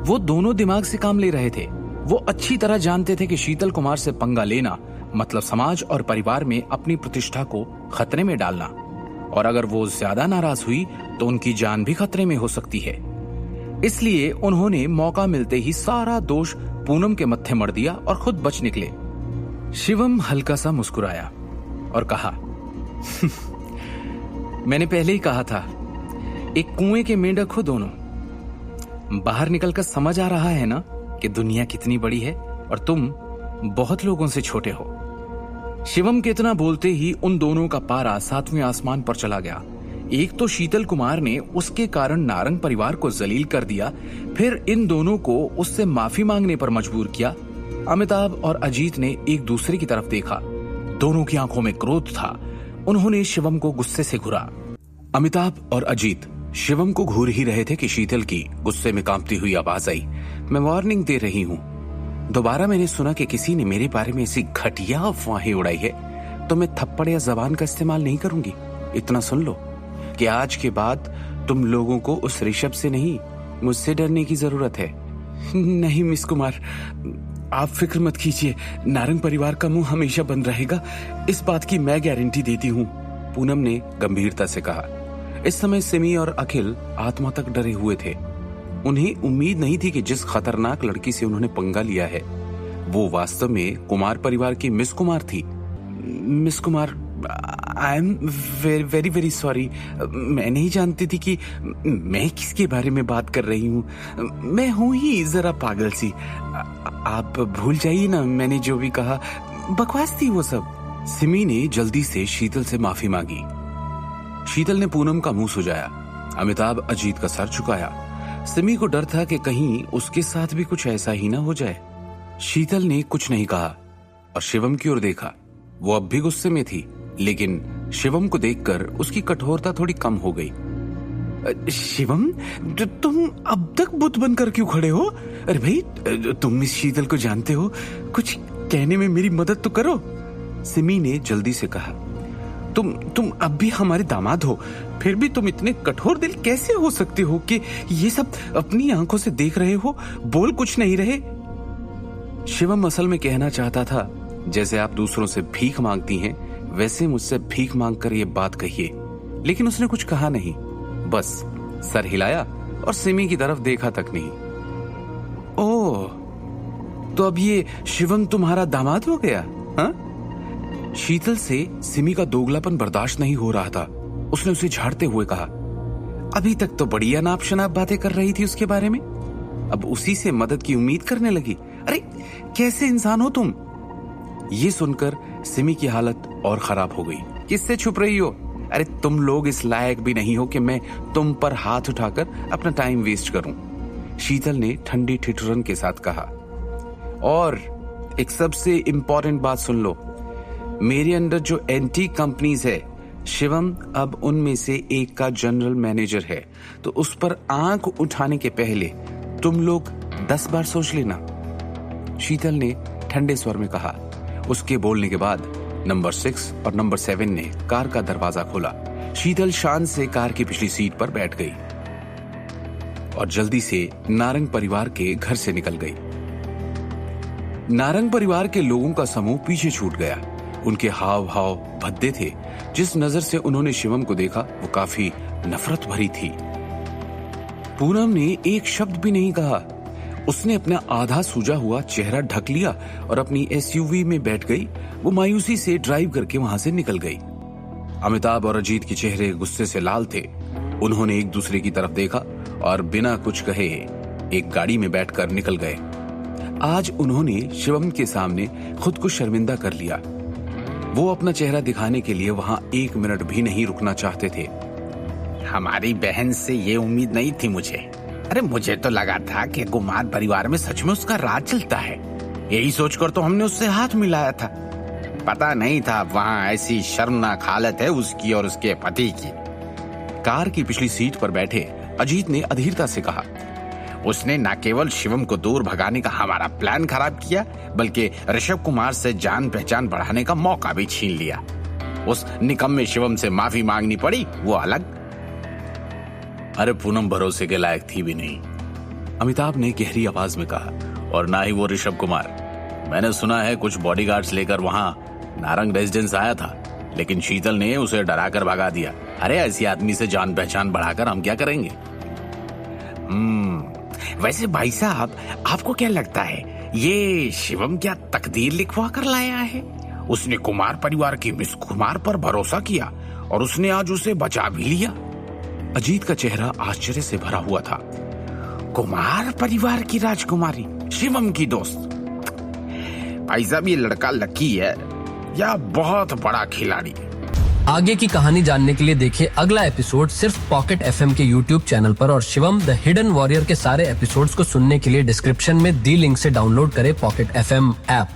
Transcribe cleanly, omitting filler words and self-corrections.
वो दोनों दिमाग से काम ले रहे थे। वो अच्छी तरह जानते थे कि शीतल कुमार से पंगा लेना मतलब समाज और परिवार में अपनी प्रतिष्ठा को खतरे में डालना, और अगर वो ज्यादा नाराज हुई तो उनकी जान भी खतरे में हो सकती है। इसलिए उन्होंने मौका मिलते ही सारा दोष पूनम के मत्थे मढ़ दिया और खुद बच निकले। शिवम हल्का सा मुस्कुराया और कहा, मैंने पहले ही कहा था, एक कुएं के मेंढक हो दोनों। बाहर निकलकर समझ आ रहा है ना कि दुनिया कितनी बड़ी है और तुम बहुत लोगों से छोटे हो। शिवम के इतना बोलते ही उन दोनों का पारा 7वें आसमान पर चला गया। एक तो शीतल कुमार ने उसके कारण नारंग परिवार को जलील कर दिया, फिर इन दोनों को उससे माफी मांगने पर मजबूर किया। अमिताभ और अजीत ने एक दूसरे की तरफ देखा। दोनों की आंखों में क्रोध था। उन्होंने शिवम को गुस्से से घूरा। अमिताभ और अजीत शिवम को घूर ही रहे थे कि शीतल की गुस्से में कांपती हुई आवाज आई, मैं वार्निंग दे रही हूँ। दोबारा मैंने सुना कि किसी ने मेरे बारे में ऐसी घटिया अफवाहें उड़ाई है तो मैं थप्पड़ या जबान का इस्तेमाल नहीं करूंगी। इतना सुन लो कि आज के बाद तुम लोगों को उस ऋषभ से नहीं, मुझसे डरने की जरूरत है। नहीं मिस कुमार, आप फिक्र मत कीजिए, नारंग परिवार का मुंह हमेशा बंद रहेगा, इस बात की मैं गारंटी देती हूँ, पूनम ने गंभीरता से कहा। इस समय सिमी और अखिल आत्मा तक डरे हुए थे। उन्हें उम्मीद नहीं थी कि जिस खतरनाक लड़की से उन्होंने पंगा लिया है वो वास्तव में कुमार परिवार की मिस कुमार थी। Miss Kumar, I am very very sorry. मैं नहीं जानती थी कि मैं किसके बारे में बात कर रही हूँ। मैं हूँ ही जरा पागल सी। आप भूल जाइए ना, मैंने जो भी कहा बकवास थी वो सब। सिमी ने जल्दी से शीतल से माफी मांगी। शीतल ने पूनम का मुंह सुजाया। अमिताभ अजीत का सर झुकाया। सिमी को डर था कि कहीं उसके साथ भी कुछ ऐसा ही ना हो जाए। शीतल ने कुछ नहीं कहा और शिवम की ओर देखा। वो अब भी गुस्से में थी, लेकिन शिवम को देखकर उसकी कठोरता थोड़ी कम हो गई। शिवम, तुम अब तक बुत बनकर क्यों खड़े हो? अरे भाई, तुम इस शीतल को जानते हो, कुछ कहने में मेरी मदद तो करो। सिमी ने जल्दी से कहा। तुम अब भी हमारे दामाद हो, फिर भी तुम इतने कठोर दिल कैसे हो सकते हो कि ये सब अपनी आंखों से देख रहे हो, बोल कुछ नहीं रहे? शिवम असल में कहना चाहता था, जैसे आप दूसरों से भीख मांगती हैं वैसे मुझसे भीख मांगकर ये बात कहिए, लेकिन उसने कुछ कहा नहीं, बस सर हिलाया और सिमी की तरफ देखा तक नहीं। ओह, तो अब ये शिवम तुम्हारा दामाद हो गया? हाँ? शीतल से सिमी का दोगलापन बर्दाश्त नहीं हो रहा था। उसने उसे झाड़ते हुए कहा, अभी तक तो बड़ी अनाप शनाप बातें कर रही थी उसके बारे में, अब उसी से मदद की उम्मीद करने लगी। अरे कैसे इंसान हो तुम? ये सुनकर सिमी की हालत और खराब हो गई। किससे छुप रही हो? अरे तुम लोग इस लायक भी नहीं हो कि मैं तुम पर हाथ उठाकर अपना टाइम वेस्ट करूं, शीतल ने ठंडी ठिठुरन के साथ कहा। और एक सबसे इंपॉर्टेंट बात सुन लो, मेरे अंडर जो एंटीक कंपनीज है, शिवम अब उनमें से एक का जनरल मैनेजर है, तो उस पर आंख उठाने के पहले तुम लोग 10 बार सोच लेना, शीतल ने ठंडे स्वर में कहा। उसके बोलने के बाद नंबर 6 और नंबर 7 ने कार का दरवाजा खोला। शीतल शान से कार की पिछली सीट पर बैठ गई और जल्दी से नारंग परिवार के घर से निकल गई। नारंग परिवार के लोगों का समूह पीछे छूट गया। उनके हाव भाव भद्दे थे। जिस नजर से उन्होंने शिवम को देखा वो काफी नफरत भरी थी। पूनम ने एक शब्द भी नहीं कहा। उसने अपना आधा सूजा हुआ चेहरा ढक लिया और अपनी एसयूवी में बैठ गई। वो मायूसी से ड्राइव करके वहां से निकल गई। अमिताभ और अजीत के चेहरे गुस्से से लाल थे। उन्होंने एक दूसरे की तरफ देखा और बिना कुछ कहे एक गाड़ी में बैठकर निकल गए। आज उन्होंने शिवम के सामने खुद को शर्मिंदा कर लिया। वो अपना चेहरा दिखाने के लिए वहां 1 मिनट भी नहीं रुकना चाहते थे। हमारी बहन से ये उम्मीद नहीं थी मुझे। अरे मुझे तो लगा था कि कुमार परिवार में सच में उसका राज चलता है। यही सोचकर तो हमने उससे हाथ मिलाया था। पता नहीं था वहां ऐसी शर्मनाक हालत है उसकी और उसके पति की। कार की पिछली सीट पर बैठे अजीत ने अधीरता से कहा, उसने न केवल शिवम को दूर भगाने का हमारा प्लान खराब किया, बल्कि ऋषभ कुमार से जान पहचान बढ़ाने का मौका भी छीन लिया। उस निकम्मे शिवम से माफी मांगनी पड़ी, वो अलग। अरे पूनम भरोसे के लायक थी भी नहीं। अमिताभ ने गहरी आवाज में कहा। और ना ही वो ऋषभ कुमार। मैंने सुना है कुछ बॉडीगार्ड्स लेकर वहां नारंग रेजिडेंस आया था, लेकिन शीतल ने उसे डराकर भगा दिया। अरे ऐसी आदमी से जान पहचान बढ़ाकर हम क्या करेंगे? वैसे भाई साहब, आपको क्या लगता है ये शिवम क्या तकदीर लिखवा कर लाया है? उसने कुमार परिवार की मिस कुमार पर भरोसा किया और उसने आज उसे बचा भी लिया। अजीत का चेहरा आश्चर्य से भरा हुआ था। कुमार परिवार की राजकुमारी शिवम की दोस्त। भाई साहब, ये लड़का लकी है या बहुत बड़ा खिलाड़ी? आगे की कहानी जानने के लिए देखिए अगला एपिसोड सिर्फ पॉकेट एफएम के यूट्यूब चैनल पर, और शिवम द हिडन वॉरियर के सारे एपिसोड्स को सुनने के लिए डिस्क्रिप्शन में दी लिंक से डाउनलोड करें पॉकेट एफएम ऐप।